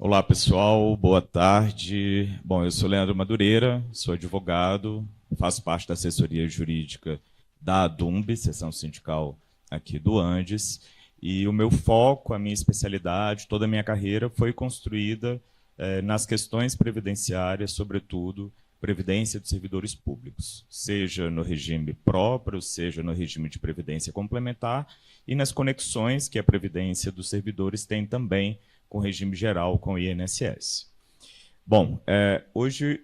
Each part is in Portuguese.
Olá, pessoal. Boa tarde. Bom, eu sou Leandro Madureira, sou advogado, faço parte da assessoria jurídica da ADUMB, seção sindical aqui do Andes, e o meu foco, a minha especialidade, toda a minha carreira foi construída nas questões previdenciárias, sobretudo previdência dos servidores públicos, seja no regime próprio, seja no regime de previdência complementar e nas conexões que a previdência dos servidores tem também com o regime geral, com o INSS. Bom, hoje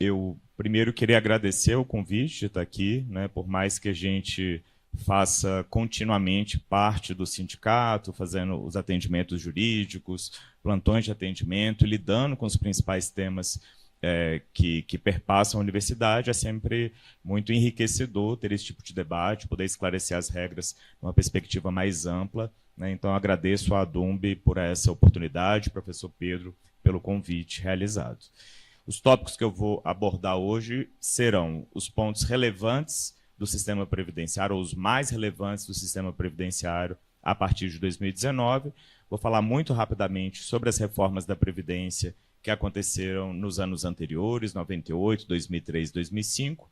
eu primeiro queria agradecer o convite de estar aqui, né, por mais que a gente faça continuamente parte do sindicato, fazendo os atendimentos jurídicos, plantões de atendimento, lidando com os principais temas que perpassam a universidade, é sempre muito enriquecedor ter esse tipo de debate, poder esclarecer as regras numa perspectiva mais ampla. Então, agradeço à ADUMB por essa oportunidade, professor Pedro, pelo convite realizado. Os tópicos que eu vou abordar hoje serão os pontos relevantes do sistema previdenciário, ou os mais relevantes do sistema previdenciário a partir de 2019. Vou falar muito rapidamente sobre as reformas da Previdência que aconteceram nos anos anteriores, 98, 2003, 2005.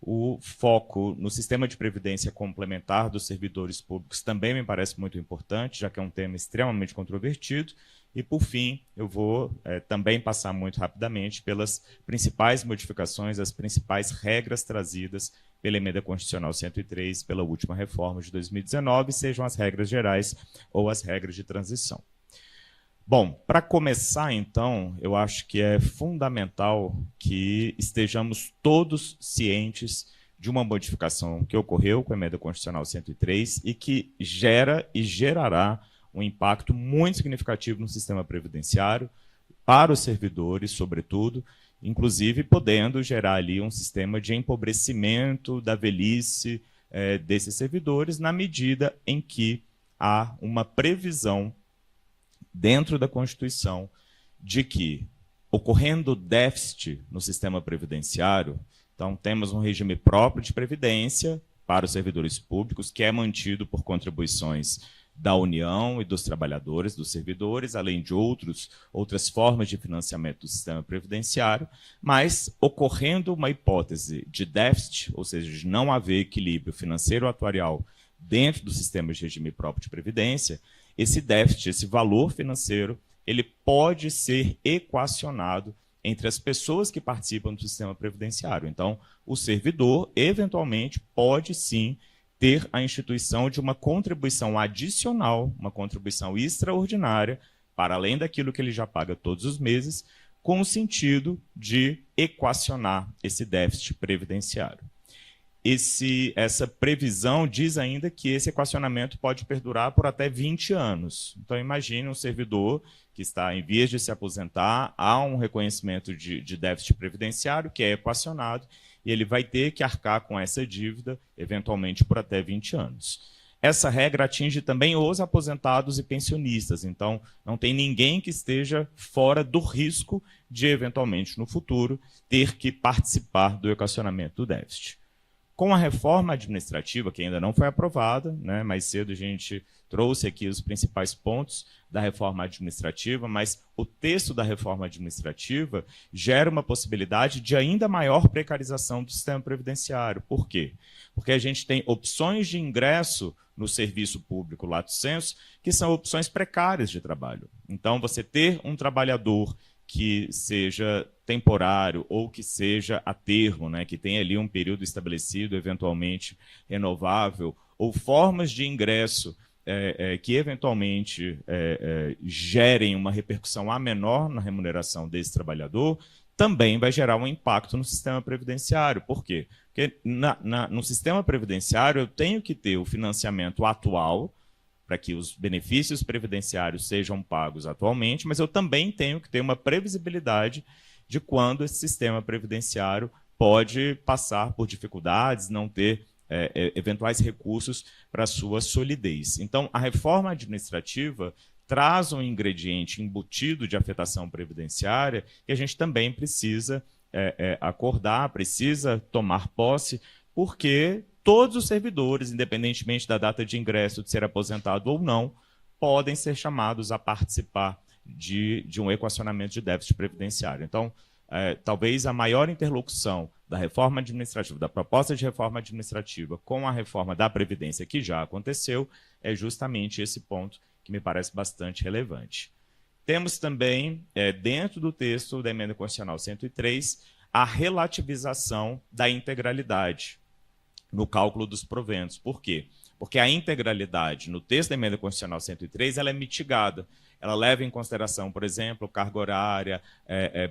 O foco no sistema de previdência complementar dos servidores públicos também me parece muito importante, já que é um tema extremamente controvertido. E, por fim, eu vou também passar muito rapidamente pelas principais modificações, as principais regras trazidas pela Emenda Constitucional 103, pela última reforma de 2019, sejam as regras gerais ou as regras de transição. Bom, para começar, então, eu acho que é fundamental que estejamos todos cientes de uma modificação que ocorreu com a Emenda Constitucional 103 e que gera e gerará um impacto muito significativo no sistema previdenciário, para os servidores, sobretudo, inclusive podendo gerar ali um sistema de empobrecimento da velhice desses servidores, na medida em que há uma previsão dentro da Constituição de que, ocorrendo déficit no sistema previdenciário, então temos um regime próprio de previdência para os servidores públicos, que é mantido por contribuições da União e dos trabalhadores, dos servidores, além de outras formas de financiamento do sistema previdenciário, mas ocorrendo uma hipótese de déficit, ou seja, de não haver equilíbrio financeiro atuarial dentro do sistema de regime próprio de previdência, esse déficit, esse valor financeiro, ele pode ser equacionado entre as pessoas que participam do sistema previdenciário. Então, o servidor, eventualmente, pode sim ter a instituição de uma contribuição adicional, uma contribuição extraordinária, para além daquilo que ele já paga todos os meses, com o sentido de equacionar esse déficit previdenciário. Essa previsão diz ainda que esse equacionamento pode perdurar por até 20 anos. Então, imagine um servidor que está em vias de se aposentar, há um reconhecimento de déficit previdenciário que é equacionado e ele vai ter que arcar com essa dívida, eventualmente, por até 20 anos. Essa regra atinge também os aposentados e pensionistas, então não tem ninguém que esteja fora do risco de, eventualmente, no futuro, ter que participar do equacionamento do déficit. Com a reforma administrativa, que ainda não foi aprovada, né, mais cedo a gente trouxe aqui os principais pontos da reforma administrativa, mas o texto da reforma administrativa gera uma possibilidade de ainda maior precarização do sistema previdenciário. Por quê? Porque a gente tem opções de ingresso no serviço público lato sensu, que são opções precárias de trabalho. Então, você ter um trabalhador que seja temporário ou que seja a termo, né, que tenha ali um período estabelecido, eventualmente renovável, ou formas de ingresso que eventualmente gerem uma repercussão a menor na remuneração desse trabalhador, também vai gerar um impacto no sistema previdenciário. Por quê? Porque no sistema previdenciário eu tenho que ter o financiamento atual, para que os benefícios previdenciários sejam pagos atualmente, mas eu também tenho que ter uma previsibilidade de quando esse sistema previdenciário pode passar por dificuldades, não ter eventuais recursos para sua solidez. Então, a reforma administrativa traz um ingrediente embutido de afetação previdenciária que a gente também precisa acordar, precisa tomar posse, porque todos os servidores, independentemente da data de ingresso, de ser aposentado ou não, podem ser chamados a participar de um equacionamento de déficit previdenciário. Então, talvez a maior interlocução da reforma administrativa, da proposta de reforma administrativa com a reforma da Previdência que já aconteceu, é justamente esse ponto que me parece bastante relevante. Temos também, dentro do texto da Emenda Constitucional 103, a relativização da integralidade no cálculo dos proventos. Por quê? Porque a integralidade no texto da Emenda Constitucional 103 ela é mitigada. Ela leva em consideração, por exemplo, carga horária,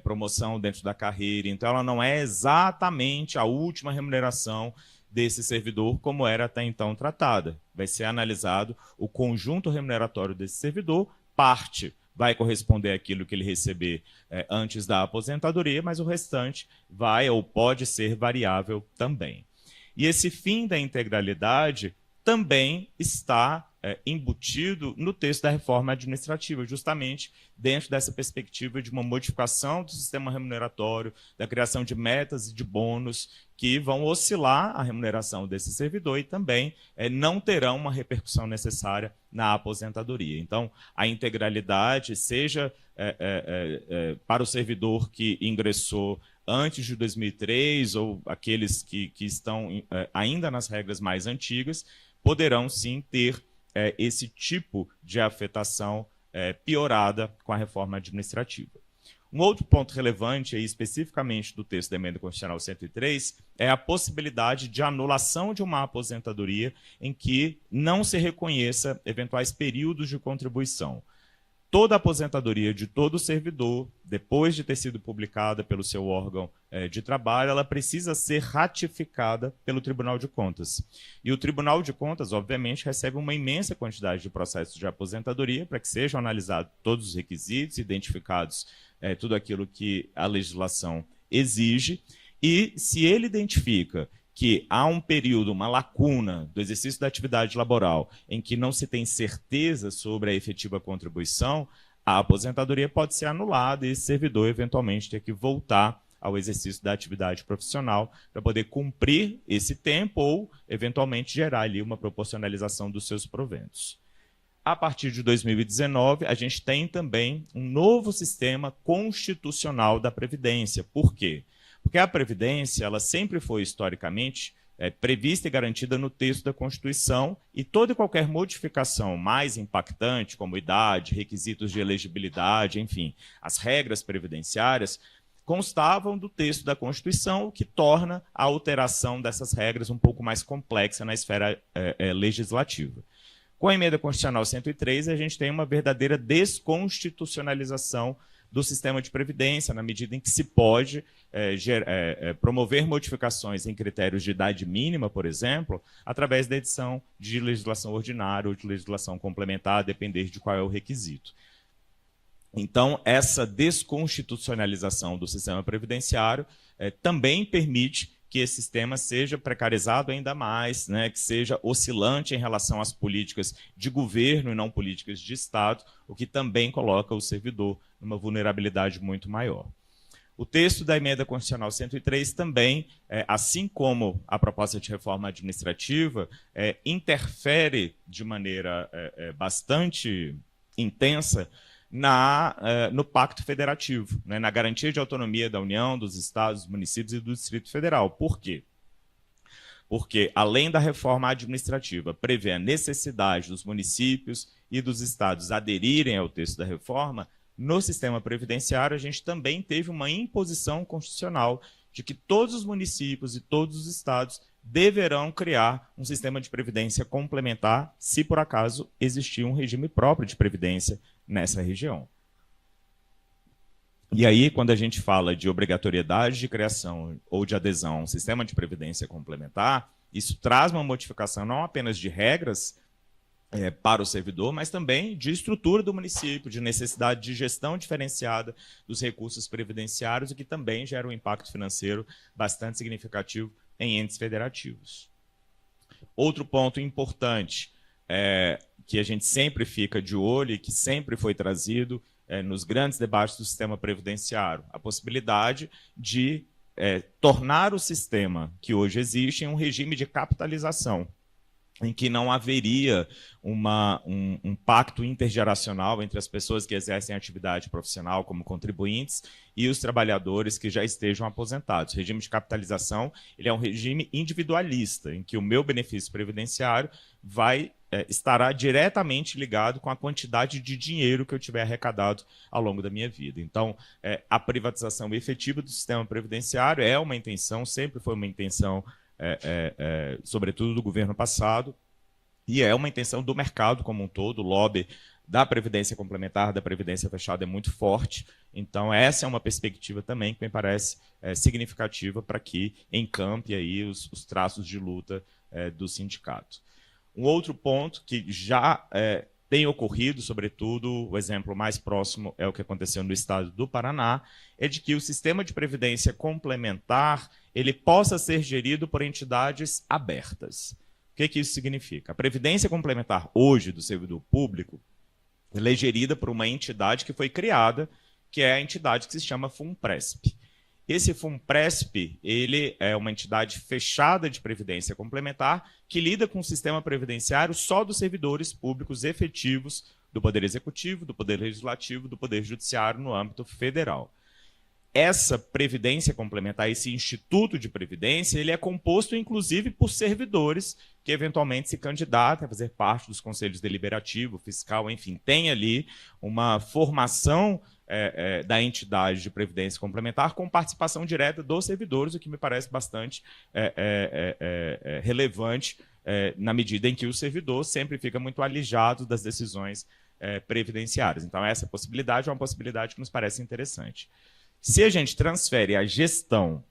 promoção dentro da carreira. Então, ela não é exatamente a última remuneração desse servidor como era até então tratada. Vai ser analisado o conjunto remuneratório desse servidor, parte vai corresponder àquilo que ele receber antes da aposentadoria, mas o restante vai ou pode ser variável também. E esse fim da integralidade também está embutido no texto da reforma administrativa, justamente dentro dessa perspectiva de uma modificação do sistema remuneratório, da criação de metas e de bônus que vão oscilar a remuneração desse servidor e também não terão uma repercussão necessária na aposentadoria. Então, a integralidade, seja para o servidor que ingressou antes de 2003 ou aqueles que estão ainda nas regras mais antigas, poderão sim ter esse tipo de afetação piorada com a reforma administrativa. Um outro ponto relevante, aí, especificamente do texto da Emenda Constitucional 103, é a possibilidade de anulação de uma aposentadoria em que não se reconheça eventuais períodos de contribuição. Toda aposentadoria de todo servidor, depois de ter sido publicada pelo seu órgão de trabalho, ela precisa ser ratificada pelo Tribunal de Contas. E o Tribunal de Contas, obviamente, recebe uma imensa quantidade de processos de aposentadoria para que sejam analisados todos os requisitos, identificados tudo aquilo que a legislação exige. E se ele identifica que há um período, uma lacuna do exercício da atividade laboral em que não se tem certeza sobre a efetiva contribuição, a aposentadoria pode ser anulada e esse servidor eventualmente ter que voltar ao exercício da atividade profissional para poder cumprir esse tempo ou eventualmente gerar ali uma proporcionalização dos seus proventos. A partir de 2019, a gente tem também um novo sistema constitucional da Previdência. Por quê? Porque a Previdência ela sempre foi, historicamente, prevista e garantida no texto da Constituição e toda e qualquer modificação mais impactante, como idade, requisitos de elegibilidade, enfim, as regras previdenciárias, constavam do texto da Constituição, o que torna a alteração dessas regras um pouco mais complexa na esfera legislativa. Com a Emenda Constitucional 103, a gente tem uma verdadeira desconstitucionalização do sistema de previdência, na medida em que se pode promover modificações em critérios de idade mínima, por exemplo, através da edição de legislação ordinária ou de legislação complementar, a depender de qual é o requisito. Então, essa desconstitucionalização do sistema previdenciário também permite que esse sistema seja precarizado ainda mais, né, que seja oscilante em relação às políticas de governo e não políticas de Estado, o que também coloca o servidor numa vulnerabilidade muito maior. O texto da Emenda Constitucional 103 também, assim como a proposta de reforma administrativa, interfere de maneira bastante intensa no Pacto Federativo, né, na garantia de autonomia da União, dos Estados, dos municípios e do Distrito Federal. Por quê? Porque, além da reforma administrativa, prevê a necessidade dos municípios e dos estados aderirem ao texto da reforma, no sistema previdenciário a gente também teve uma imposição constitucional de que todos os municípios e todos os estados deverão criar um sistema de previdência complementar, se por acaso existir um regime próprio de previdência nessa região. E aí, quando a gente fala de obrigatoriedade de criação ou de adesão a um sistema de previdência complementar, isso traz uma modificação não apenas de regras para o servidor, mas também de estrutura do município, de necessidade de gestão diferenciada dos recursos previdenciários, o que também gera um impacto financeiro bastante significativo em entes federativos. Outro ponto importante que a gente sempre fica de olho e que sempre foi trazido nos grandes debates do sistema previdenciário, a possibilidade de tornar o sistema que hoje existe em um regime de capitalização. em que não haveria um pacto intergeracional entre as pessoas que exercem atividade profissional como contribuintes e os trabalhadores que já estejam aposentados. O regime de capitalização ele é um regime individualista, em que o meu benefício previdenciário estará diretamente ligado com a quantidade de dinheiro que eu tiver arrecadado ao longo da minha vida. Então, a privatização efetiva do sistema previdenciário é uma intenção, sempre foi uma intenção sobretudo do governo passado, e é uma intenção do mercado como um todo. O lobby da Previdência Complementar, da Previdência Fechada é muito forte, então essa é uma perspectiva também que me parece significativa para que encampe aí os traços de luta do sindicato. Um outro ponto que já tem ocorrido, sobretudo, o exemplo mais próximo é o que aconteceu no estado do Paraná, é de que o sistema de previdência complementar ele possa ser gerido por entidades abertas. O que isso significa? A previdência complementar hoje do servidor público ela é gerida por uma entidade que foi criada, que é a entidade que se chama FUNPRESP. Esse FUNPRESP ele é uma entidade fechada de previdência complementar que lida com o sistema previdenciário só dos servidores públicos efetivos do Poder Executivo, do Poder Legislativo, do Poder Judiciário no âmbito federal. Essa previdência complementar, esse instituto de previdência, ele é composto, inclusive, por servidores que, eventualmente, se candidatam a fazer parte dos conselhos deliberativo, fiscal, enfim, tem ali uma formação da entidade de previdência complementar com participação direta dos servidores, o que me parece bastante relevante na medida em que o servidor sempre fica muito alijado das decisões previdenciárias. Então, essa possibilidade é uma possibilidade que nos parece interessante. Se a gente transfere a gestão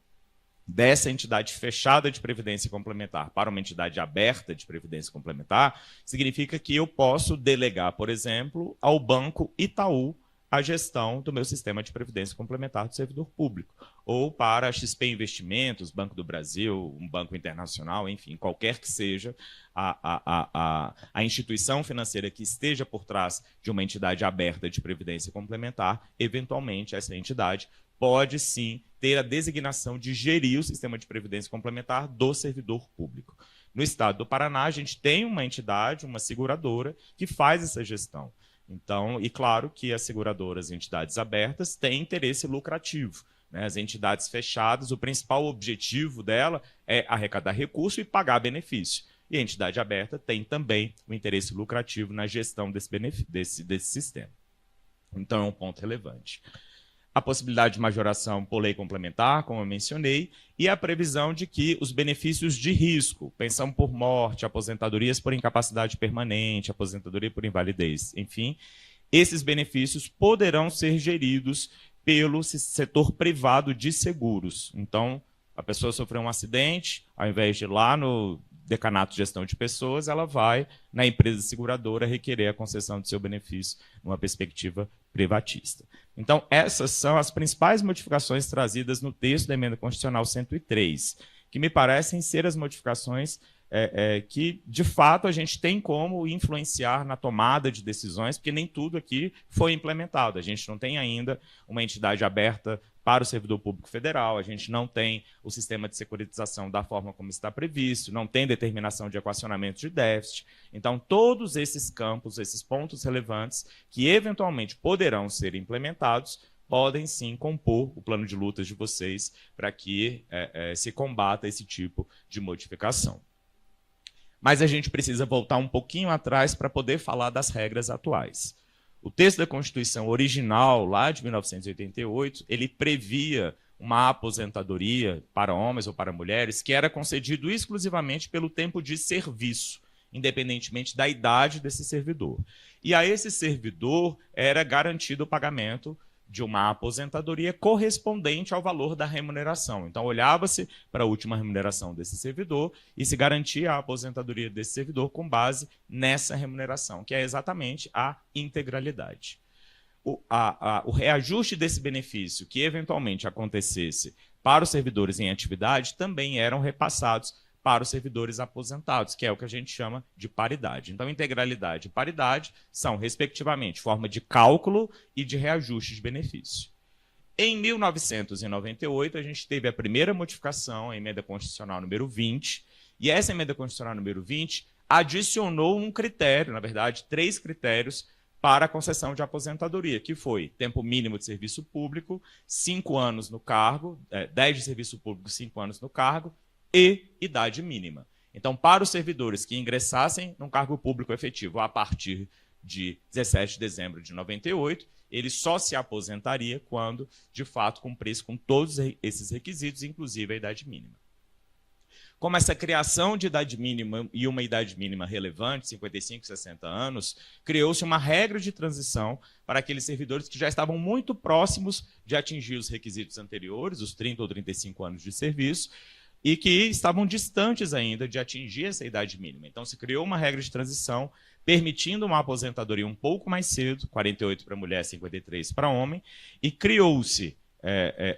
dessa entidade fechada de previdência complementar para uma entidade aberta de previdência complementar, significa que eu posso delegar, por exemplo, ao Banco Itaú a gestão do meu sistema de previdência complementar do servidor público, ou para a XP Investimentos, Banco do Brasil, um banco internacional, enfim, qualquer que seja a instituição financeira que esteja por trás de uma entidade aberta de previdência complementar, eventualmente essa entidade pode sim ter a designação de gerir o sistema de previdência complementar do servidor público. No estado do Paraná, a gente tem uma entidade, uma seguradora, que faz essa gestão. Então, e claro que as seguradoras e entidades abertas têm interesse lucrativo, né? As entidades fechadas, o principal objetivo dela é arrecadar recurso e pagar benefício. E a entidade aberta tem também o interesse lucrativo na gestão desse sistema. Então, é um ponto relevante. A possibilidade de majoração por lei complementar, como eu mencionei, e a previsão de que os benefícios de risco, pensão por morte, aposentadorias por incapacidade permanente, aposentadoria por invalidez, enfim, esses benefícios poderão ser geridos pelo setor privado de seguros. Então, a pessoa sofreu um acidente, ao invés de ir lá no Decanato de Gestão de Pessoas, ela vai na empresa seguradora requerer a concessão do seu benefício numa perspectiva privatista. Então, essas são as principais modificações trazidas no texto da Emenda Constitucional 103, que me parecem ser as modificações que, de fato, a gente tem como influenciar na tomada de decisões, porque nem tudo aqui foi implementado. A gente não tem ainda uma entidade aberta para o servidor público federal, a gente não tem o sistema de securitização da forma como está previsto, não tem determinação de equacionamento de déficit. Então, todos esses campos, esses pontos relevantes que eventualmente poderão ser implementados, podem sim compor o plano de lutas de vocês para que se combata esse tipo de modificação. Mas a gente precisa voltar um pouquinho atrás para poder falar das regras atuais. O texto da Constituição original, lá de 1988, ele previa uma aposentadoria para homens ou para mulheres que era concedido exclusivamente pelo tempo de serviço, independentemente da idade desse servidor. E a esse servidor era garantido o pagamento de uma aposentadoria correspondente ao valor da remuneração. Então, olhava-se para a última remuneração desse servidor e se garantia a aposentadoria desse servidor com base nessa remuneração, que é exatamente a integralidade. O reajuste desse benefício que eventualmente acontecesse para os servidores em atividade também eram repassados para os servidores aposentados, que é o que a gente chama de paridade. Então, integralidade e paridade são, respectivamente, forma de cálculo e de reajuste de benefício. Em 1998, a gente teve a primeira modificação, a Emenda Constitucional número 20, e essa Emenda Constitucional número 20 adicionou um critério, na verdade, 3 critérios para a concessão de aposentadoria, que foi tempo mínimo de serviço público, 5 anos no cargo, 10 de serviço público, 5 anos no cargo, e idade mínima. Então, para os servidores que ingressassem num cargo público efetivo a partir de 17 de dezembro de 98, ele só se aposentaria quando, de fato, cumprisse com todos esses requisitos, inclusive a idade mínima. Como essa criação de idade mínima e uma idade mínima relevante, 55 e 60 anos, criou-se uma regra de transição para aqueles servidores que já estavam muito próximos de atingir os requisitos anteriores, os 30 ou 35 anos de serviço, e que estavam distantes ainda de atingir essa idade mínima. Então, se criou uma regra de transição, permitindo uma aposentadoria um pouco mais cedo, 48 para mulher, 53 para homem, e criou-se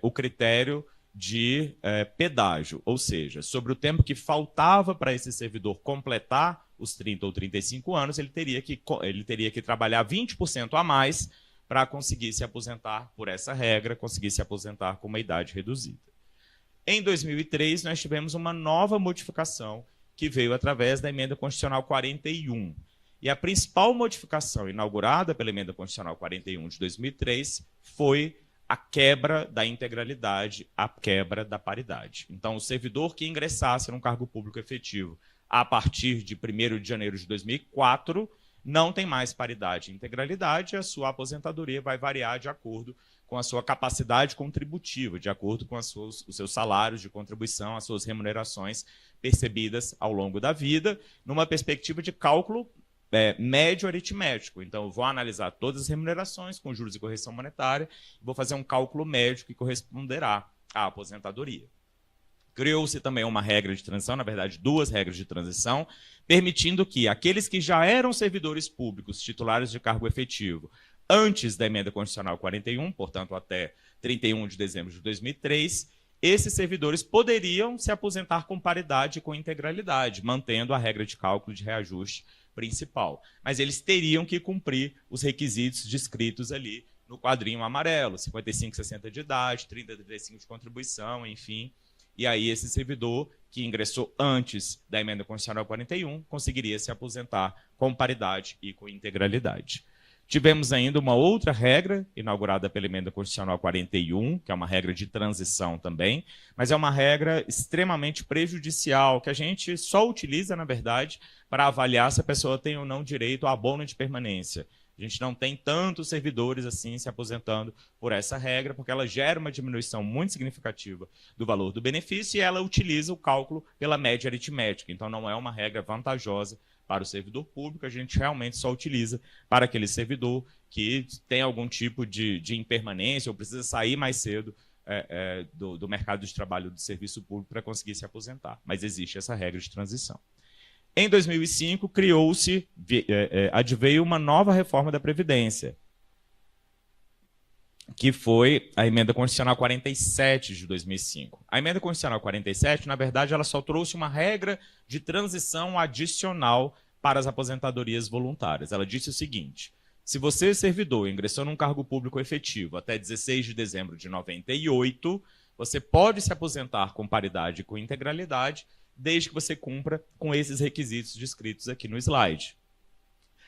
o critério de pedágio, ou seja, sobre o tempo que faltava para esse servidor completar os 30 ou 35 anos, ele teria que trabalhar 20% a mais para conseguir se aposentar por essa regra, conseguir se aposentar com uma idade reduzida. Em 2003, nós tivemos uma nova modificação que veio através da Emenda Constitucional 41. E a principal modificação inaugurada pela Emenda Constitucional 41 de 2003 foi a quebra da integralidade, a quebra da paridade. Então, o servidor que ingressasse num cargo público efetivo a partir de 1º de janeiro de 2004 não tem mais paridade e integralidade, a sua aposentadoria vai variar de acordo com a sua capacidade contributiva, de acordo com os seus salários de contribuição, as suas remunerações percebidas ao longo da vida, numa perspectiva de cálculo médio aritmético. Então, eu vou analisar todas as remunerações com juros e correção monetária e vou fazer um cálculo médio que corresponderá à aposentadoria. Criou-se também uma regra de transição, na verdade, 2 regras de transição, permitindo que aqueles que já eram servidores públicos titulares de cargo efetivo antes da Emenda Constitucional 41, portanto, até 31 de dezembro de 2003, esses servidores poderiam se aposentar com paridade e com integralidade, mantendo a regra de cálculo de reajuste principal. Mas eles teriam que cumprir os requisitos descritos ali no quadrinho amarelo, 55, 60 de idade, 30, 35 de contribuição, enfim. E aí esse servidor que ingressou antes da Emenda Constitucional 41 conseguiria se aposentar com paridade e com integralidade. Tivemos ainda uma outra regra, inaugurada pela Emenda Constitucional 41, que é uma regra de transição também, mas é uma regra extremamente prejudicial, que a gente só utiliza, na verdade, para avaliar se a pessoa tem ou não direito a abono de permanência. A gente não tem tantos servidores assim se aposentando por essa regra, porque ela gera uma diminuição muito significativa do valor do benefício e ela utiliza o cálculo pela média aritmética. Então, não é uma regra vantajosa para o servidor público, a gente realmente só utiliza para aquele servidor que tem algum tipo de impermanência ou precisa sair mais cedo do mercado de trabalho do serviço público para conseguir se aposentar. Mas existe essa regra de transição. Em 2005, adveio uma nova reforma da Previdência, que foi a Emenda Constitucional 47 de 2005. A Emenda Constitucional 47, na verdade, ela só trouxe uma regra de transição adicional para as aposentadorias voluntárias. Ela disse o seguinte: se você, servidor, ingressou num cargo público efetivo até 16 de dezembro de 98, você pode se aposentar com paridade e com integralidade, desde que você cumpra com esses requisitos descritos aqui no slide.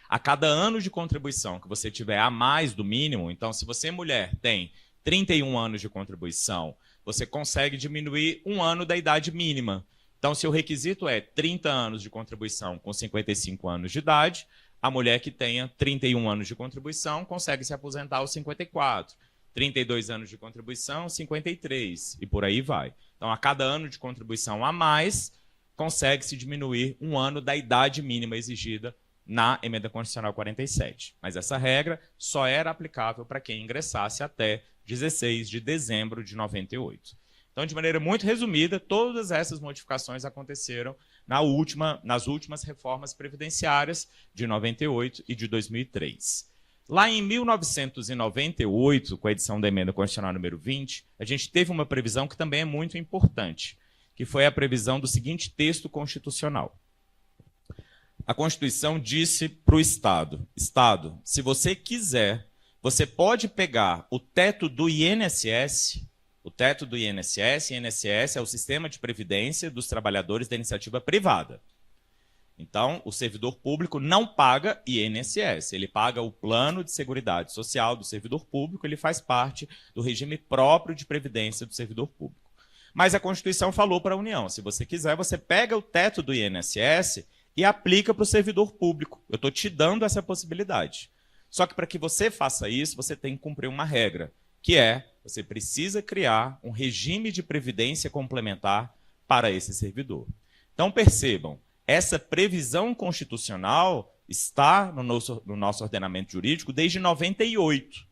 A cada ano de contribuição que você tiver a mais do mínimo, então, se você, mulher, tem 31 anos de contribuição, você consegue diminuir 1 ano da idade mínima. Então, se o requisito é 30 anos de contribuição com 55 anos de idade, a mulher que tenha 31 anos de contribuição consegue se aposentar aos 54. 32 anos de contribuição, 53, e por aí vai. Então, a cada ano de contribuição a mais, consegue-se diminuir 1 ano da idade mínima exigida na Emenda Constitucional 47. Mas essa regra só era aplicável para quem ingressasse até 16 de dezembro de 98. Então, de maneira muito resumida, todas essas modificações aconteceram nas últimas reformas previdenciárias de 98 e de 2003. Lá em 1998, com a edição da Emenda Constitucional número 20, a gente teve uma previsão que também é muito importante, que foi a previsão do seguinte texto constitucional. A Constituição disse para o Estado: Estado, se você quiser, você pode pegar o teto do INSS. O teto do INSS é o Sistema de Previdência dos Trabalhadores da Iniciativa Privada. Então, o servidor público não paga INSS, ele paga o plano de seguridade social do servidor público, ele faz parte do regime próprio de previdência do servidor público. Mas a Constituição falou para a União, se você quiser, você pega o teto do INSS e aplica para o servidor público. Eu estou te dando essa possibilidade. Só que para que você faça isso, você tem que cumprir uma regra, que é, você precisa criar um regime de previdência complementar para esse servidor. Então, percebam, essa previsão constitucional está no nosso ordenamento jurídico desde 98.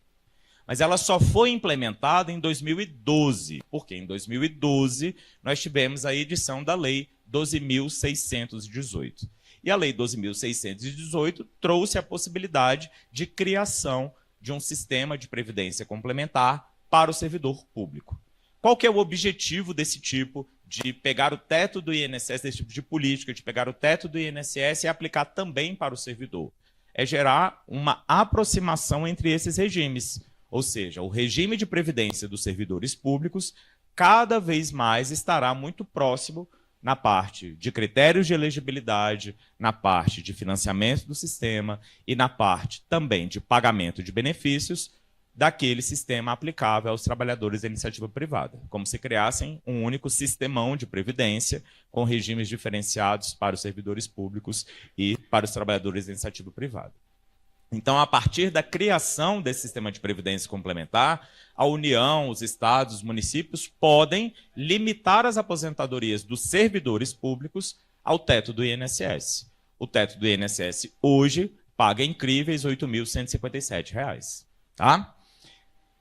Mas ela só foi implementada em 2012, porque em 2012 nós tivemos a edição da Lei 12.618. E a Lei 12.618 trouxe a possibilidade de criação de um sistema de previdência complementar para o servidor público. Qual que é o objetivo desse tipo de pegar o teto do INSS, desse tipo de política, de pegar o teto do INSS e aplicar também para o servidor? É gerar uma aproximação entre esses regimes. Ou seja, o regime de previdência dos servidores públicos cada vez mais estará muito próximo na parte de critérios de elegibilidade, na parte de financiamento do sistema e na parte também de pagamento de benefícios daquele sistema aplicável aos trabalhadores da iniciativa privada, como se criassem um único sistemão de previdência com regimes diferenciados para os servidores públicos e para os trabalhadores da iniciativa privada. Então, a partir da criação desse sistema de previdência complementar, a União, os estados, os municípios podem limitar as aposentadorias dos servidores públicos ao teto do INSS. O teto do INSS hoje paga incríveis R$ 8.157. Tá?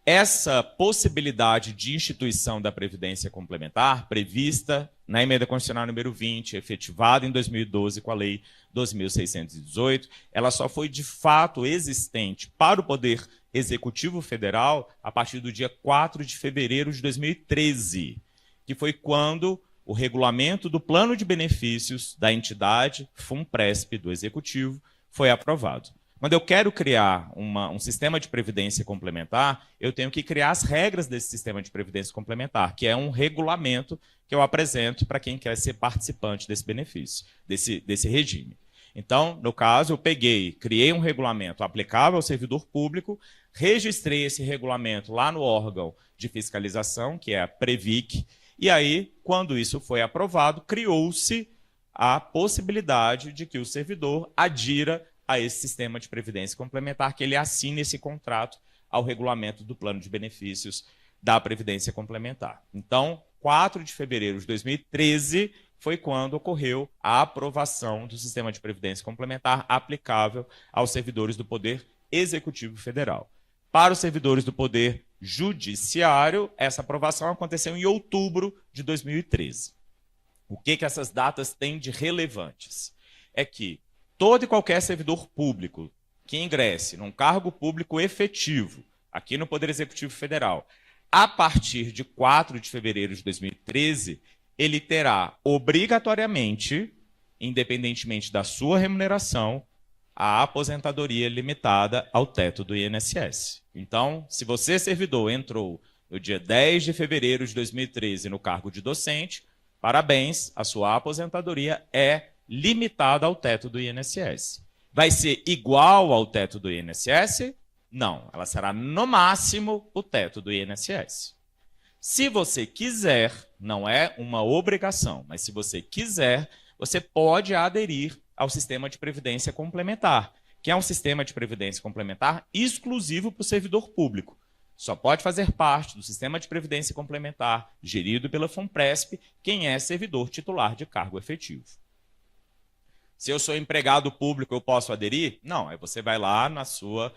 Essa possibilidade de instituição da Previdência Complementar, prevista na Emenda Constitucional número 20, efetivada em 2012 com a Lei 12.618, ela só foi de fato existente para o Poder Executivo Federal a partir do dia 4 de fevereiro de 2013, que foi quando o regulamento do plano de benefícios da entidade FUNPRESP do Executivo foi aprovado. Quando eu quero criar um sistema de previdência complementar, eu tenho que criar as regras desse sistema de previdência complementar, que é um regulamento que eu apresento para quem quer ser participante desse benefício, desse regime. Então, no caso, eu criei um regulamento aplicável ao servidor público, registrei esse regulamento lá no órgão de fiscalização, que é a Previc, e aí, quando isso foi aprovado, criou-se a possibilidade de que o servidor adira a esse sistema de previdência complementar, que ele assine esse contrato ao regulamento do plano de benefícios da Previdência Complementar. Então, 4 de fevereiro de 2013 foi quando ocorreu a aprovação do sistema de previdência complementar aplicável aos servidores do Poder Executivo Federal. Para os servidores do Poder Judiciário, essa aprovação aconteceu em outubro de 2013. O que essas datas têm de relevantes? É que todo e qualquer servidor público que ingresse num cargo público efetivo aqui no Poder Executivo Federal, a partir de 4 de fevereiro de 2013, ele terá obrigatoriamente, independentemente da sua remuneração, a aposentadoria limitada ao teto do INSS. Então, se você, servidor, entrou no dia 10 de fevereiro de 2013 no cargo de docente, parabéns, a sua aposentadoria é limitada ao teto do INSS. Vai ser igual ao teto do INSS? Não, ela será no máximo o teto do INSS. Se você quiser, não é uma obrigação, mas se você quiser, você pode aderir ao sistema de previdência complementar, que é um sistema de previdência complementar exclusivo para o servidor público. Só pode fazer parte do sistema de previdência complementar gerido pela FUNPRESP quem é servidor titular de cargo efetivo. Se eu sou empregado público, eu posso aderir? Não, aí você vai lá na sua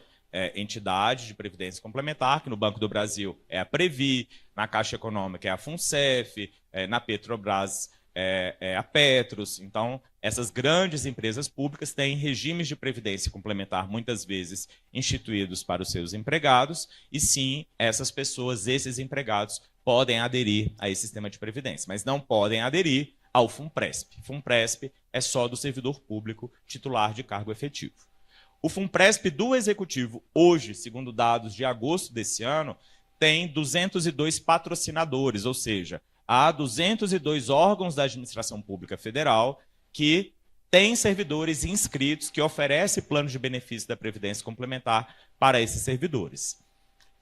entidade de previdência complementar, que no Banco do Brasil é a Previ, na Caixa Econômica é a FUNCEF, na Petrobras é a Petros. Então, essas grandes empresas públicas têm regimes de previdência complementar, muitas vezes instituídos para os seus empregados, e sim, essas pessoas, esses empregados, podem aderir a esse sistema de previdência, mas não podem aderir ao FUNPRESP. FUNPRESP é só do servidor público titular de cargo efetivo. O FUNPRESP do Executivo, hoje, segundo dados de agosto desse ano, tem 202 patrocinadores, ou seja, há 202 órgãos da administração pública federal que tem servidores inscritos que oferecem plano de benefício da Previdência Complementar para esses servidores.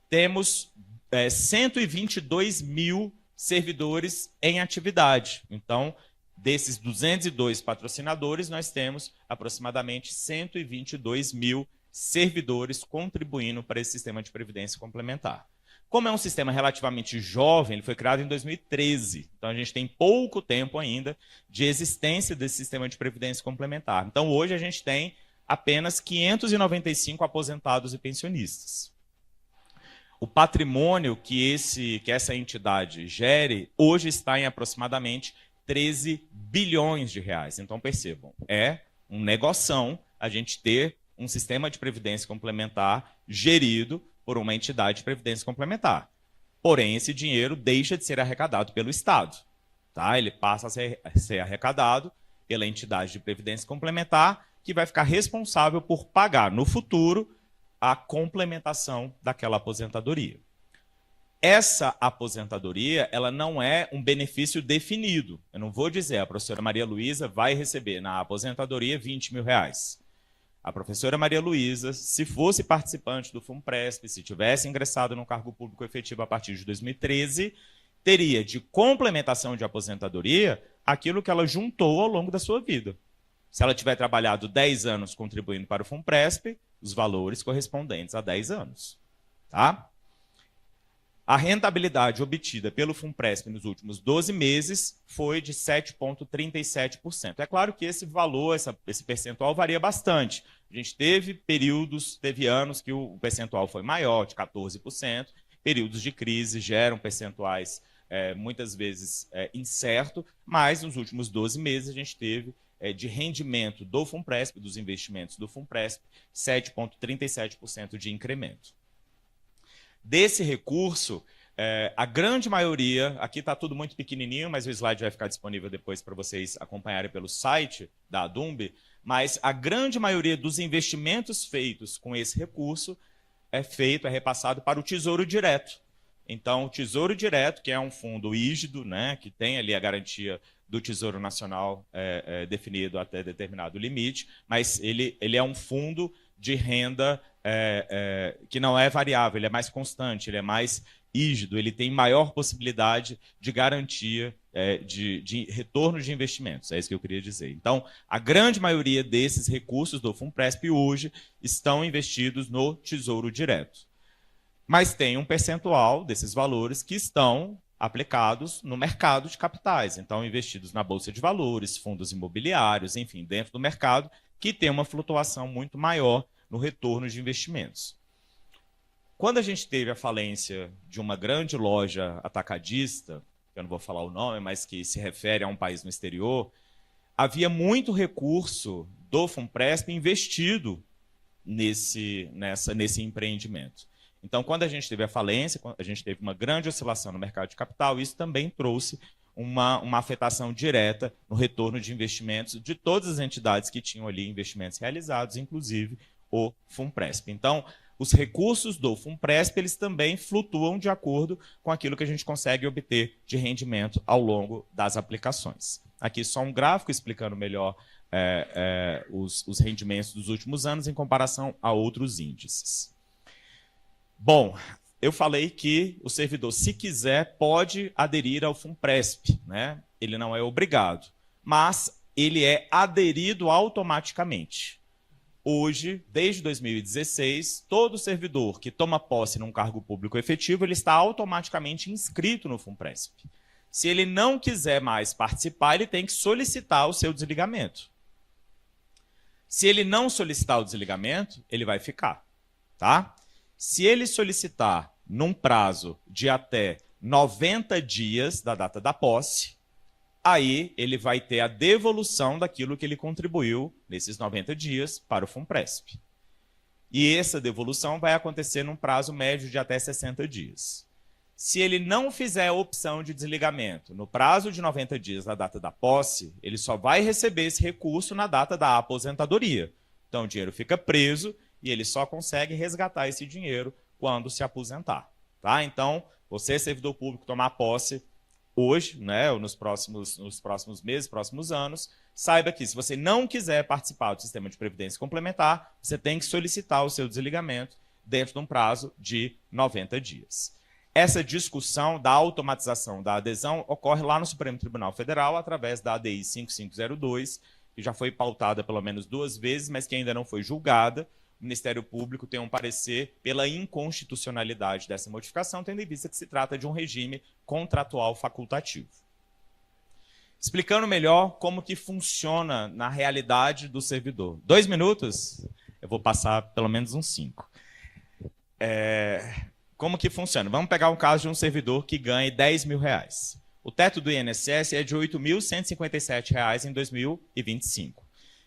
Temos 122 mil servidores em atividade. Então, desses 202 patrocinadores, nós temos aproximadamente 122 mil servidores contribuindo para esse sistema de previdência complementar. Como é um sistema relativamente jovem, ele foi criado em 2013, então a gente tem pouco tempo ainda de existência desse sistema de previdência complementar. Então hoje a gente tem apenas 595 aposentados e pensionistas. O patrimônio que essa entidade gere hoje está em aproximadamente 13 bilhões de reais. Então percebam, é um negoção a gente ter um sistema de previdência complementar gerido por uma entidade de previdência complementar. Porém, esse dinheiro deixa de ser arrecadado pelo Estado. Tá? Ele passa a ser arrecadado pela entidade de previdência complementar, que vai ficar responsável por pagar no futuro a complementação daquela aposentadoria. Essa aposentadoria, ela não é um benefício definido. Eu não vou dizer, a professora Maria Luísa vai receber na aposentadoria 20 mil reais. A professora Maria Luísa, se fosse participante do FUNPRESP, se tivesse ingressado no cargo público efetivo a partir de 2013, teria de complementação de aposentadoria aquilo que ela juntou ao longo da sua vida. Se ela tiver trabalhado 10 anos contribuindo para o FUNPRESP, os valores correspondentes a 10 anos. Tá? A rentabilidade obtida pelo FUNPRESP nos últimos 12 meses foi de 7,37%. É claro que esse valor, esse percentual varia bastante. A gente teve anos que o percentual foi maior, de 14%. Períodos de crise geram percentuais muitas vezes incerto, mas nos últimos 12 meses a gente teve de rendimento do FUNPRESP, dos investimentos do FUNPRESP, 7,37% de incremento. Desse recurso, a grande maioria, aqui está tudo muito pequenininho, mas o slide vai ficar disponível depois para vocês acompanharem pelo site da ADUNB, mas a grande maioria dos investimentos feitos com esse recurso é repassado para o Tesouro Direto. Então, o Tesouro Direto, que é um fundo rígido, né, que tem ali a garantia do Tesouro Nacional definido até determinado limite, mas ele é um fundo de renda que não é variável, ele é mais constante, ele é mais rígido, ele tem maior possibilidade de garantia de retorno de investimentos, é isso que eu queria dizer. Então, a grande maioria desses recursos do FUNPRESP hoje estão investidos no Tesouro Direto. Mas tem um percentual desses valores que estão aplicados no mercado de capitais, então investidos na Bolsa de Valores, fundos imobiliários, enfim, dentro do mercado, que tem uma flutuação muito maior no retorno de investimentos. Quando a gente teve a falência de uma grande loja atacadista, eu não vou falar o nome, mas que se refere a um país no exterior, havia muito recurso do FUNPRESP investido nesse empreendimento. Então, quando a gente teve a falência, a gente teve uma grande oscilação no mercado de capital, isso também trouxe uma afetação direta no retorno de investimentos de todas as entidades que tinham ali investimentos realizados, inclusive o FUNPRESP. Então, os recursos do FUNPRESP, eles também flutuam de acordo com aquilo que a gente consegue obter de rendimento ao longo das aplicações. Aqui só um gráfico explicando melhor os rendimentos dos últimos anos em comparação a outros índices. Bom, eu falei que o servidor, se quiser, pode aderir ao FUNPRESP, né? Ele não é obrigado, mas ele é aderido automaticamente. Hoje, desde 2016, todo servidor que toma posse num cargo público efetivo, ele está automaticamente inscrito no FUNPRESP. Se ele não quiser mais participar, ele tem que solicitar o seu desligamento. Se ele não solicitar o desligamento, ele vai ficar, tá? Se ele solicitar num prazo de até 90 dias da data da posse, aí ele vai ter a devolução daquilo que ele contribuiu nesses 90 dias para o FUNPRESP. E essa devolução vai acontecer num prazo médio de até 60 dias. Se ele não fizer a opção de desligamento no prazo de 90 dias da data da posse, ele só vai receber esse recurso na data da aposentadoria. Então o dinheiro fica preso e ele só consegue resgatar esse dinheiro quando se aposentar. Tá? Então, você, servidor público, tomar posse hoje, né, ou nos próximos meses, próximos anos, saiba que, se você não quiser participar do sistema de previdência complementar, você tem que solicitar o seu desligamento dentro de um prazo de 90 dias. Essa discussão da automatização da adesão ocorre lá no Supremo Tribunal Federal, através da ADI 5502, que já foi pautada pelo menos 2 vezes, mas que ainda não foi julgada. O Ministério Público tem um parecer pela inconstitucionalidade dessa modificação, tendo em vista que se trata de um regime contratual facultativo. Explicando melhor como que funciona na realidade do servidor. 2 minutos? Eu vou passar pelo menos uns 5. Como que funciona? Vamos pegar o caso de um servidor que ganha R$10.000. O teto do INSS é de R$8.157 em 2025.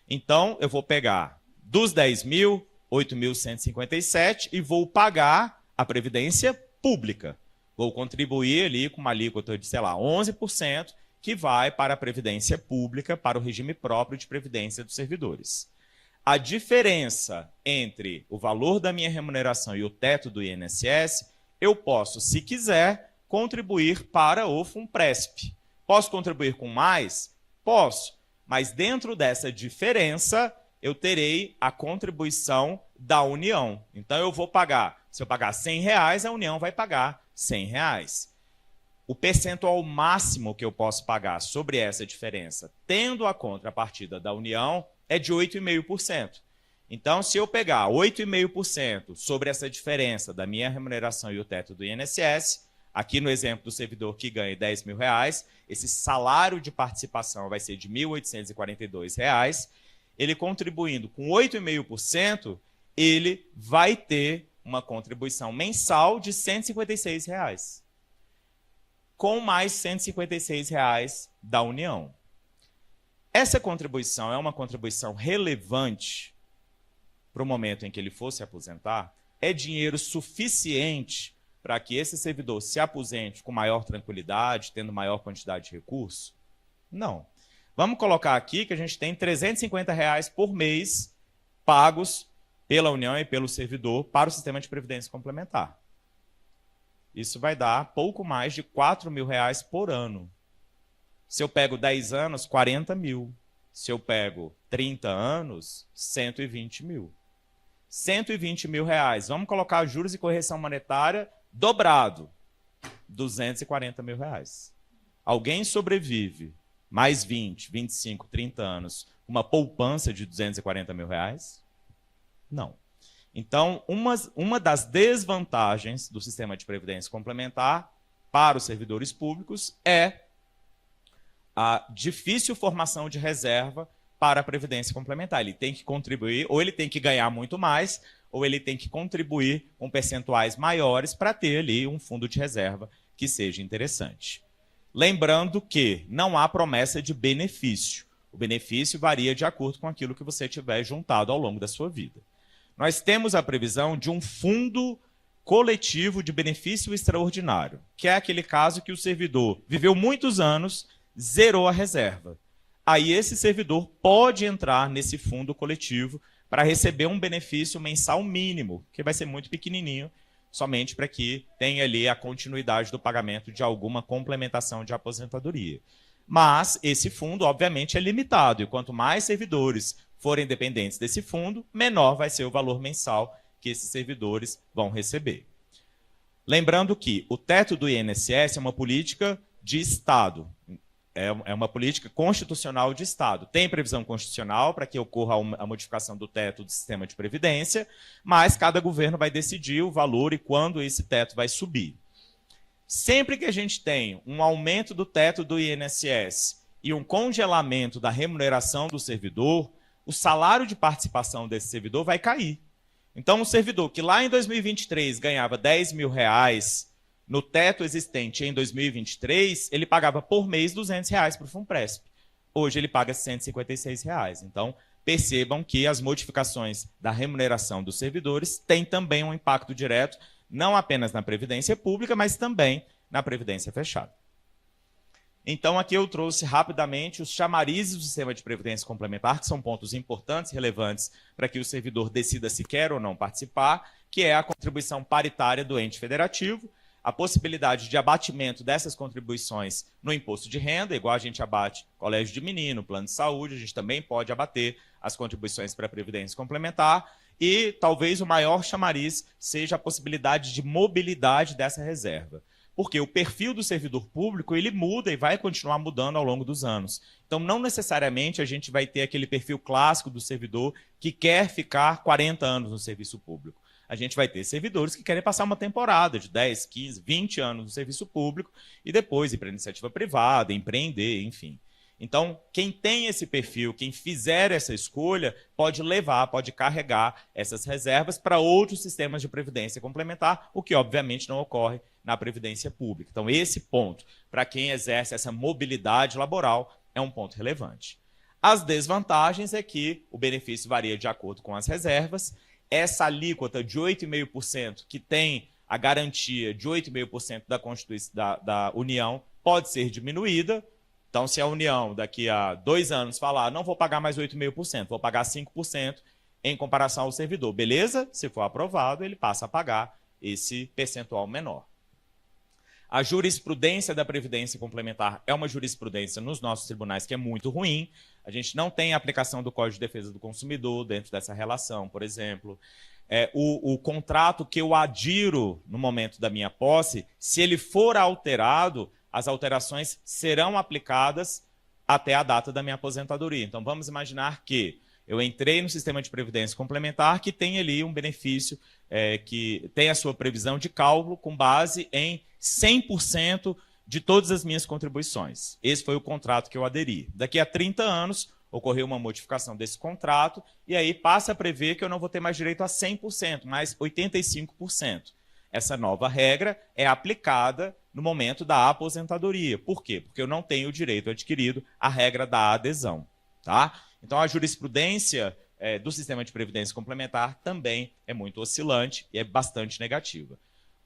Então, eu vou pegar dos 10.000, 8.157 e vou pagar a previdência pública. Vou contribuir ali com uma alíquota de, sei lá, 11%, que vai para a previdência pública, para o regime próprio de previdência dos servidores. A diferença entre o valor da minha remuneração e o teto do INSS, eu posso, se quiser, contribuir para o FUNPRESP. Posso contribuir com mais? Posso, mas dentro dessa diferença, eu terei a contribuição da União. Então, eu vou pagar, se eu pagar R$100, a União vai pagar R$100. O percentual máximo que eu posso pagar sobre essa diferença, tendo a contrapartida da União, é de 8,5%. Então, se eu pegar 8,5% sobre essa diferença da minha remuneração e o teto do INSS, aqui no exemplo do servidor que ganha R$10.000, esse salário de participação vai ser de R$1.842, ele contribuindo com 8,5%, ele vai ter uma contribuição mensal de R$156, com mais R$156 da União. Essa contribuição é uma contribuição relevante para o momento em que ele for se aposentar? É dinheiro suficiente para que esse servidor se aposente com maior tranquilidade, tendo maior quantidade de recursos? Não. Vamos colocar aqui que a gente tem R$350 por mês pagos pela União e pelo servidor para o sistema de previdência complementar. Isso vai dar pouco mais de R$4.000 por ano. Se eu pego 10 anos, 40 mil. Se eu pego 30 anos, 120 mil. 120 mil reais. Vamos colocar juros e correção monetária dobrado. 240 mil reais. Alguém sobrevive mais 20, 25, 30 anos, uma poupança de 240 mil reais? Não. Então, uma das desvantagens do sistema de previdência complementar para os servidores públicos é a difícil formação de reserva para a previdência complementar. Ele tem que contribuir, ou ele tem que ganhar muito mais, ou ele tem que contribuir com percentuais maiores para ter ali um fundo de reserva que seja interessante. Lembrando que não há promessa de benefício. O benefício varia de acordo com aquilo que você tiver juntado ao longo da sua vida. Nós temos a previsão de um fundo coletivo de benefício extraordinário, que é aquele caso que o servidor viveu muitos anos, zerou a reserva. Aí esse servidor pode entrar nesse fundo coletivo para receber um benefício mensal mínimo, que vai ser muito pequenininho, somente para que tenha ali a continuidade do pagamento de alguma complementação de aposentadoria. Mas esse fundo, obviamente, é limitado, e quanto mais servidores forem dependentes desse fundo, menor vai ser o valor mensal que esses servidores vão receber. Lembrando que o teto do INSS é uma política de Estado, é uma política constitucional de Estado. Tem previsão constitucional para que ocorra a modificação do teto do sistema de previdência, mas cada governo vai decidir o valor e quando esse teto vai subir. Sempre que a gente tem um aumento do teto do INSS e um congelamento da remuneração do servidor, o salário de participação desse servidor vai cair. Então, um servidor que lá em 2023 ganhava R$10.000 no teto existente em 2023, ele pagava por mês R$200 para o FUNPRESP. Hoje ele paga R$156. Então, percebam que as modificações da remuneração dos servidores têm também um impacto direto, não apenas na Previdência Pública, mas também na Previdência Fechada. Então, aqui eu trouxe rapidamente os chamarizes do sistema de previdência complementar, que são pontos importantes, relevantes, para que o servidor decida se quer ou não participar, que é a contribuição paritária do ente federativo, a possibilidade de abatimento dessas contribuições no imposto de renda, igual a gente abate colégio de menino, plano de saúde, a gente também pode abater as contribuições para a Previdência Complementar, e talvez o maior chamariz seja a possibilidade de mobilidade dessa reserva. Porque o perfil do servidor público ele muda e vai continuar mudando ao longo dos anos. Então, não necessariamente a gente vai ter aquele perfil clássico do servidor que quer ficar 40 anos no serviço público. A gente vai ter servidores que querem passar uma temporada de 10, 15, 20 anos no serviço público e depois ir para a iniciativa privada, empreender, enfim. Então, quem tem esse perfil, quem fizer essa escolha, pode levar, pode carregar essas reservas para outros sistemas de previdência complementar, o que obviamente não ocorre na previdência pública. Então, esse ponto, para quem exerce essa mobilidade laboral, é um ponto relevante. As desvantagens é que o benefício varia de acordo com as reservas. Essa alíquota de 8,5%, que tem a garantia de 8,5% da Constituição da União, pode ser diminuída. Então, se a União, daqui a 2 anos, falar não vou pagar mais 8,5%, vou pagar 5% em comparação ao servidor, beleza? Se for aprovado, ele passa a pagar esse percentual menor. A jurisprudência da Previdência Complementar é uma jurisprudência nos nossos tribunais que é muito ruim. A gente não tem a aplicação do Código de Defesa do Consumidor dentro dessa relação, por exemplo. O contrato que eu adiro no momento da minha posse, se ele for alterado, as alterações serão aplicadas até a data da minha aposentadoria. Então, vamos imaginar que eu entrei no sistema de previdência complementar que tem ali um benefício que tem a sua previsão de cálculo com base em 100% de todas as minhas contribuições. Esse foi o contrato que eu aderi. Daqui a 30 anos, ocorreu uma modificação desse contrato e aí passa a prever que eu não vou ter mais direito a 100%, mas 85%. Essa nova regra é aplicada no momento da aposentadoria. Por quê? Porque eu não tenho o direito adquirido à regra da adesão. Tá? Então, a jurisprudência do sistema de previdência complementar também é muito oscilante e é bastante negativa.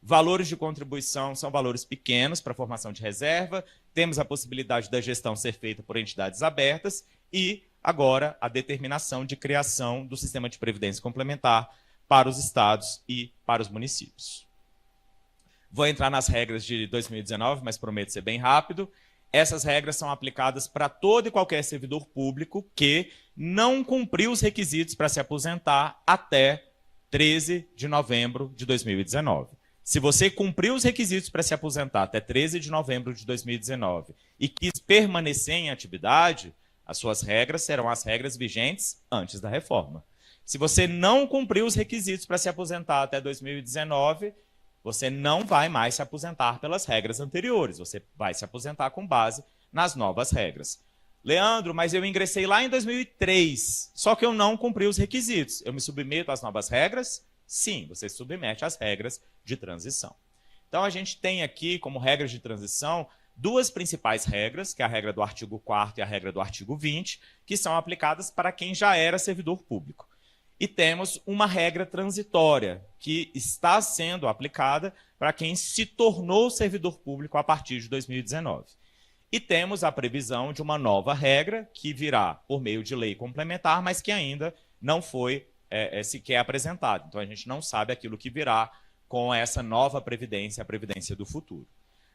Valores de contribuição são valores pequenos para a formação de reserva, temos a possibilidade da gestão ser feita por entidades abertas e, agora, a determinação de criação do sistema de previdência complementar para os estados e para os municípios. Vou entrar nas regras de 2019, mas prometo ser bem rápido. Essas regras são aplicadas para todo e qualquer servidor público que não cumpriu os requisitos para se aposentar até 13 de novembro de 2019. Se você cumpriu os requisitos para se aposentar até 13 de novembro de 2019 e quis permanecer em atividade, as suas regras serão as regras vigentes antes da reforma. Se você não cumpriu os requisitos para se aposentar até 2019, você não vai mais se aposentar pelas regras anteriores, você vai se aposentar com base nas novas regras. Leandro, mas eu ingressei lá em 2003, só que eu não cumpri os requisitos. Eu me submeto às novas regras? Sim, você se submete às regras de transição. Então, a gente tem aqui, como regras de transição, duas principais regras, que é a regra do artigo 4º e a regra do artigo 20, que são aplicadas para quem já era servidor público. E temos uma regra transitória, que está sendo aplicada para quem se tornou servidor público a partir de 2019. E temos a previsão de uma nova regra, que virá por meio de lei complementar, mas que ainda não foi sequer apresentada. Então, a gente não sabe aquilo que virá com essa nova previdência, a previdência do futuro.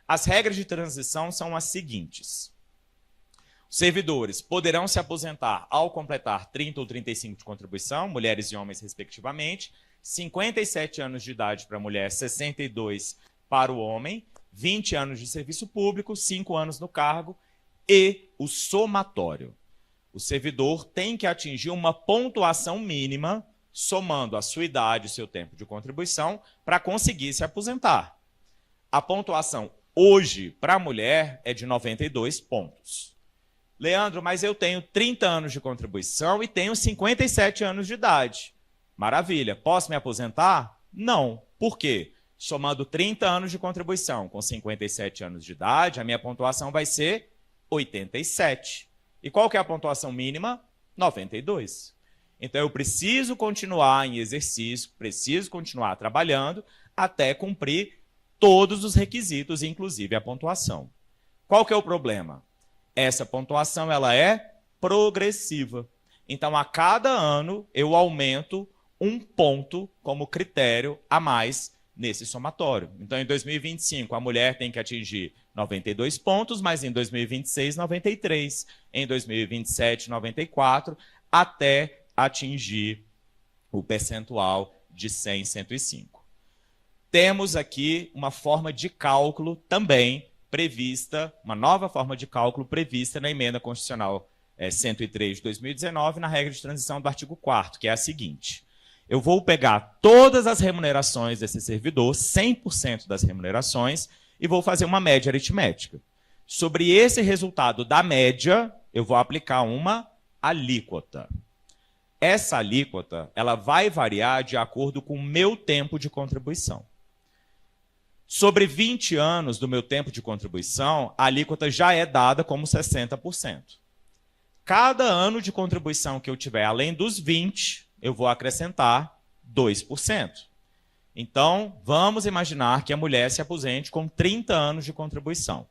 As regras de transição são as seguintes. Os servidores poderão se aposentar ao completar 30 ou 35 de contribuição, mulheres e homens respectivamente, 57 anos de idade para a mulher, 62 para o homem, 20 anos de serviço público, 5 anos no cargo e o somatório. O servidor tem que atingir uma pontuação mínima, somando a sua idade e o seu tempo de contribuição, para conseguir se aposentar. A pontuação hoje para a mulher é de 92 pontos. Leandro, mas eu tenho 30 anos de contribuição e tenho 57 anos de idade. Maravilha. Posso me aposentar? Não. Por quê? Somando 30 anos de contribuição com 57 anos de idade, a minha pontuação vai ser 87. E qual que é a pontuação mínima? 92. Então, eu preciso continuar em exercício, preciso continuar trabalhando até cumprir todos os requisitos, inclusive a pontuação. Qual que é o problema? Essa pontuação ela é progressiva. Então, a cada ano, eu aumento 1 ponto como critério a mais nesse somatório. Então, em 2025, a mulher tem que atingir 92 pontos, mas em 2026, 93. Em 2027, 94, até atingir o percentual de 100, 105. Temos aqui uma forma de cálculo também prevista, uma nova forma de cálculo prevista na Emenda Constitucional 103 de 2019, na regra de transição do artigo 4º, que é a seguinte: eu vou pegar todas as remunerações desse servidor, 100% das remunerações, e vou fazer uma média aritmética. Sobre esse resultado da média, eu vou aplicar uma alíquota. Essa alíquota, ela vai variar de acordo com o meu tempo de contribuição. Sobre 20 anos do meu tempo de contribuição, a alíquota já é dada como 60%. Cada ano de contribuição que eu tiver além dos 20, eu vou acrescentar 2%. Então, vamos imaginar que a mulher se aposente com 30 anos de contribuição.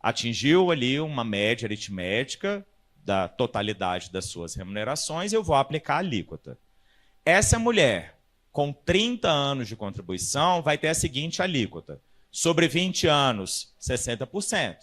Atingiu ali uma média aritmética da totalidade das suas remunerações, eu vou aplicar a alíquota. Essa mulher, com 30 anos de contribuição, vai ter a seguinte alíquota. Sobre 20 anos, 60%.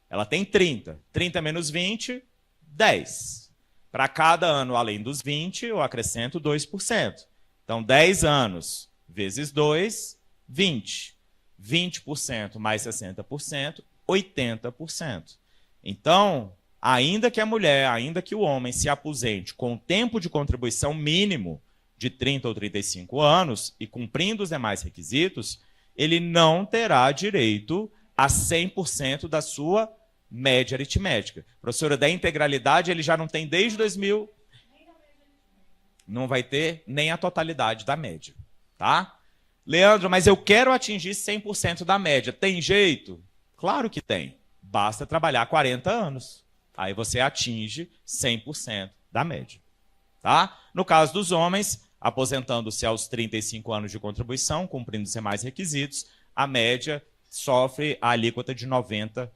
Ela tem 30. 30 menos 20, 10. Para cada ano além dos 20, eu acrescento 2%. Então, 10 anos vezes 2, 20. 20% mais 60%, 80%. Então, ainda que a mulher, ainda que o homem se aposente com tempo de contribuição mínimo de 30 ou 35 anos e cumprindo os demais requisitos, ele não terá direito a 100% da sua média aritmética. Professora, da integralidade ele já não tem desde 2000. Não vai ter nem a totalidade da média, tá? Leandro, mas eu quero atingir 100% da média. Tem jeito? Claro que tem. Basta trabalhar 40 anos. Aí você atinge 100% da média, tá? No caso dos homens, aposentando-se aos 35 anos de contribuição, cumprindo os demais requisitos, a média sofre a alíquota de 90%.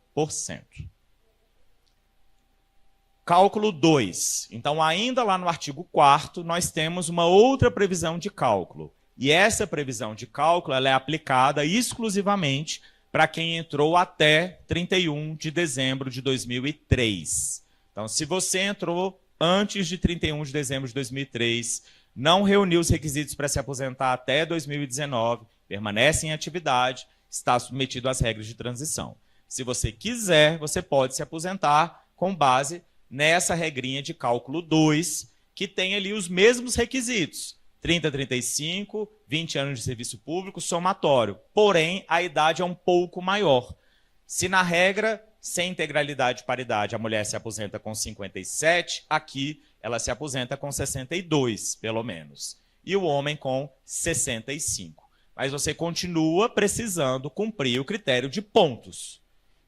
Cálculo 2. Então, ainda lá no artigo 4º, nós temos uma outra previsão de cálculo. E essa previsão de cálculo ela é aplicada exclusivamente para quem entrou até 31 de dezembro de 2003. Então, se você entrou antes de 31 de dezembro de 2003, não reuniu os requisitos para se aposentar até 2019, permanece em atividade, está submetido às regras de transição. Se você quiser, você pode se aposentar com base nessa regrinha de cálculo 2, que tem ali os mesmos requisitos. 30, 35, 20 anos de serviço público, somatório. Porém, a idade é um pouco maior. Se na regra, sem integralidade e paridade, a mulher se aposenta com 57, aqui ela se aposenta com 62, pelo menos. E o homem com 65. Mas você continua precisando cumprir o critério de pontos.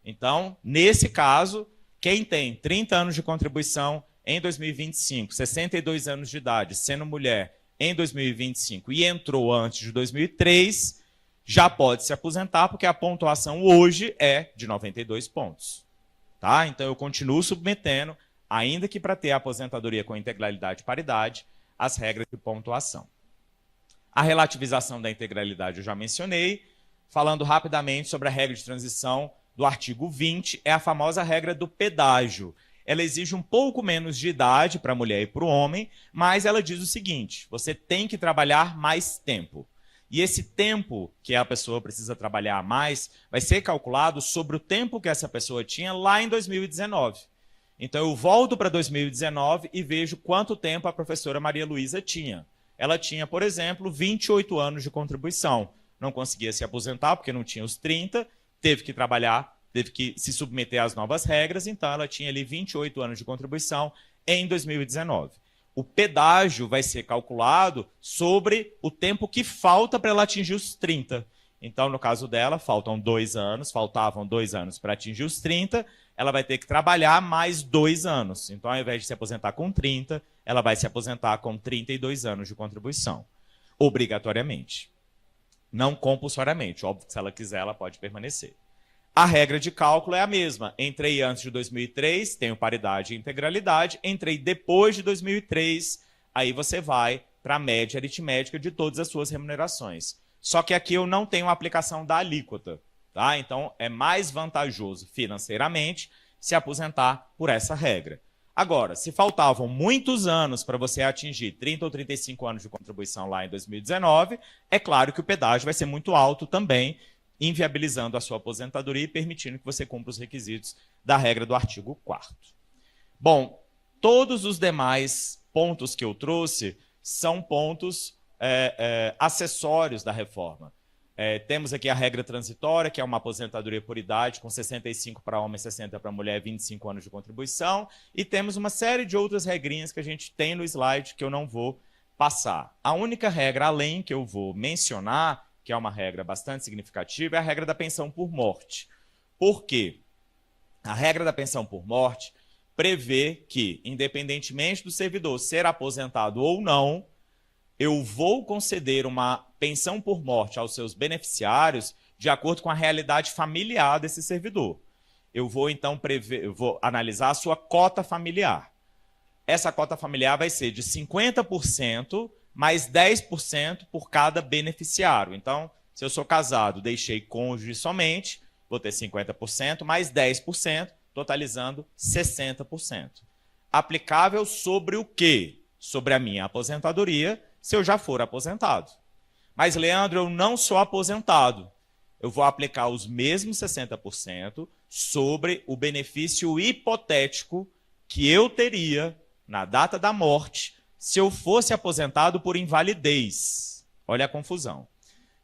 Então, nesse caso, quem tem 30 anos de contribuição em 2025, 62 anos de idade, sendo mulher em 2025 e entrou antes de 2003, já pode se aposentar, porque a pontuação hoje é de 92 pontos. Tá? Então, eu continuo submetendo, ainda que para ter a aposentadoria com integralidade e paridade, as regras de pontuação. A relativização da integralidade eu já mencionei. Falando rapidamente sobre a regra de transição do artigo 20, é a famosa regra do pedágio. Ela exige um pouco menos de idade para a mulher e para o homem, mas ela diz o seguinte: você tem que trabalhar mais tempo. E esse tempo que a pessoa precisa trabalhar mais vai ser calculado sobre o tempo que essa pessoa tinha lá em 2019. Então eu volto para 2019 e vejo quanto tempo a professora Maria Luísa tinha. Ela tinha, por exemplo, 28 anos de contribuição. Não conseguia se aposentar porque não tinha os 30, teve que trabalhar, teve que se submeter às novas regras, então ela tinha ali 28 anos de contribuição em 2019. O pedágio vai ser calculado sobre o tempo que falta para ela atingir os 30. Então, no caso dela, faltavam 2 anos para atingir os 30, ela vai ter que trabalhar mais 2 anos. Então, ao invés de se aposentar com 30, ela vai se aposentar com 32 anos de contribuição, obrigatoriamente. Não compulsoriamente, óbvio que se ela quiser, ela pode permanecer. A regra de cálculo é a mesma. Entrei antes de 2003, tenho paridade e integralidade. Entrei depois de 2003, aí você vai para a média aritmética de todas as suas remunerações. Só que aqui eu não tenho a aplicação da alíquota, tá? Então, é mais vantajoso financeiramente se aposentar por essa regra. Agora, se faltavam muitos anos para você atingir 30 ou 35 anos de contribuição lá em 2019, é claro que o pedágio vai ser muito alto também, inviabilizando a sua aposentadoria e permitindo que você cumpra os requisitos da regra do artigo 4º. Bom, todos os demais pontos que eu trouxe são pontos acessórios da reforma. Temos aqui a regra transitória, que é uma aposentadoria por idade, com 65 para homem, 60 para mulher, 25 anos de contribuição, e temos uma série de outras regrinhas que a gente tem no slide que eu não vou passar. A única regra além que eu vou mencionar, que é uma regra bastante significativa, é a regra da pensão por morte. Por quê? A regra da pensão por morte prevê que, independentemente do servidor ser aposentado ou não, eu vou conceder uma pensão por morte aos seus beneficiários de acordo com a realidade familiar desse servidor. Eu vou, então, analisar a sua cota familiar. Essa cota familiar vai ser de 50% mais 10% por cada beneficiário. Então, se eu sou casado, deixei cônjuge somente, vou ter 50% mais 10%, totalizando 60%. Aplicável sobre o quê? Sobre a minha aposentadoria, se eu já for aposentado. Mas, Leandro, eu não sou aposentado. Eu vou aplicar os mesmos 60% sobre o benefício hipotético que eu teria na data da morte se eu fosse aposentado por invalidez. Olha a confusão.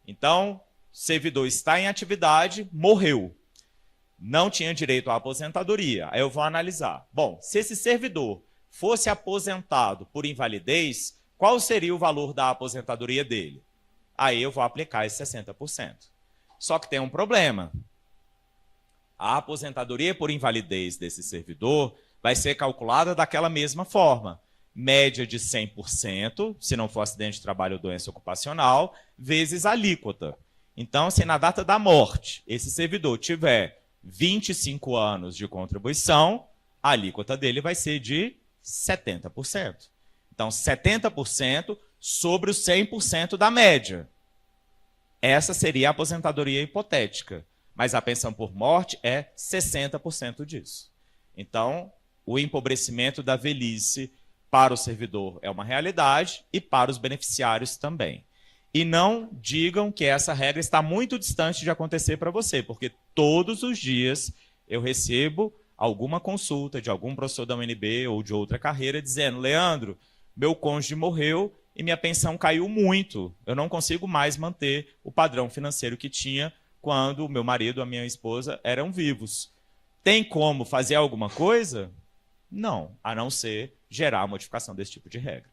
Então, o servidor está em atividade, morreu. Não tinha direito à aposentadoria. Aí eu vou analisar. Bom, se esse servidor fosse aposentado por invalidez, qual seria o valor da aposentadoria dele? Aí eu vou aplicar esse 60%. Só que tem um problema. A aposentadoria por invalidez desse servidor vai ser calculada daquela mesma forma. Média de 100%, se não for acidente de trabalho ou doença ocupacional, vezes a alíquota. Então, se na data da morte esse servidor tiver 25 anos de contribuição, a alíquota dele vai ser de 70%. Então, 70% sobre os 100% da média. Essa seria a aposentadoria hipotética, mas a pensão por morte é 60% disso. Então, o empobrecimento da velhice para o servidor é uma realidade e para os beneficiários também. E não digam que essa regra está muito distante de acontecer para você, porque todos os dias eu recebo alguma consulta de algum professor da UNB ou de outra carreira dizendo: Leandro, meu cônjuge morreu e minha pensão caiu muito. Eu não consigo mais manter o padrão financeiro que tinha quando o meu marido ou a minha esposa eram vivos. Tem como fazer alguma coisa? Não, a não ser gerar a modificação desse tipo de regra.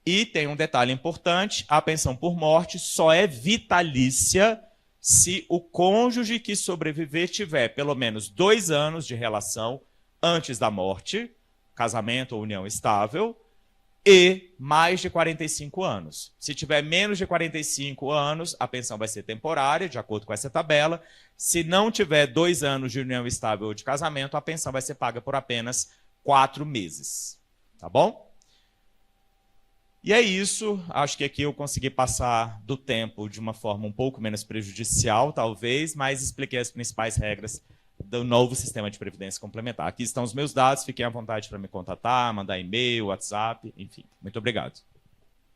E tem um detalhe importante: a pensão por morte só é vitalícia se o cônjuge que sobreviver tiver pelo menos 2 anos de relação antes da morte, casamento ou união estável, e mais de 45 anos. Se tiver menos de 45 anos, a pensão vai ser temporária, de acordo com essa tabela. Se não tiver 2 anos de união estável ou de casamento, a pensão vai ser paga por apenas 4 meses. Tá bom? E é isso. Acho que aqui eu consegui passar do tempo de uma forma um pouco menos prejudicial, talvez, mas expliquei as principais regras do novo sistema de previdência complementar. Aqui estão os meus dados, fiquem à vontade para me contatar, mandar e-mail, WhatsApp, enfim. Muito obrigado.